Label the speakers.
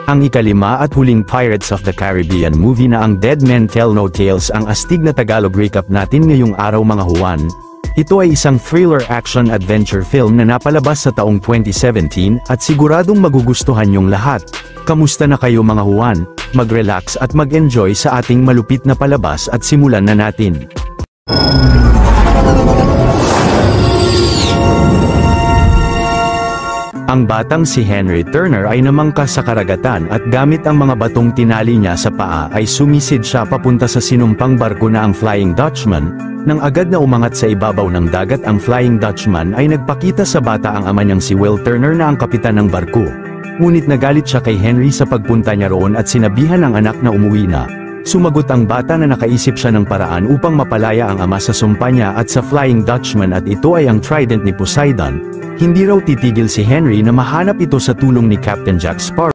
Speaker 1: Ang ikalima at huling Pirates of the Caribbean movie na ang Dead Men Tell No Tales ang astig na Tagalog recap natin ngayong araw mga Juan. Ito ay isang thriller action-adventure film na napalabas sa taong 2017 at siguradong magugustuhan niyong lahat. Kamusta na kayo mga Juan? Mag-relax at mag-enjoy sa ating malupit na palabas at simulan na natin. Ang batang si Henry Turner ay namangka sa karagatan at gamit ang mga batong tinali niya sa paa ay sumisid siya papunta sa sinumpang barko na ang Flying Dutchman. Nang agad na umangat sa ibabaw ng dagat ang Flying Dutchman ay nagpakita sa bata ang ama niyang si Will Turner na ang kapitan ng barko. Ngunit nagalit siya kay Henry sa pagpunta niya roon at sinabihan ang anak na umuwi na. Sumagot ang bata na nakaisip siya ng paraan upang mapalaya ang ama sa sumpa niya at sa Flying Dutchman at ito ay ang trident ni Poseidon. Hindi raw titigil si Henry na mahanap ito sa tulong ni Captain Jack Sparrow.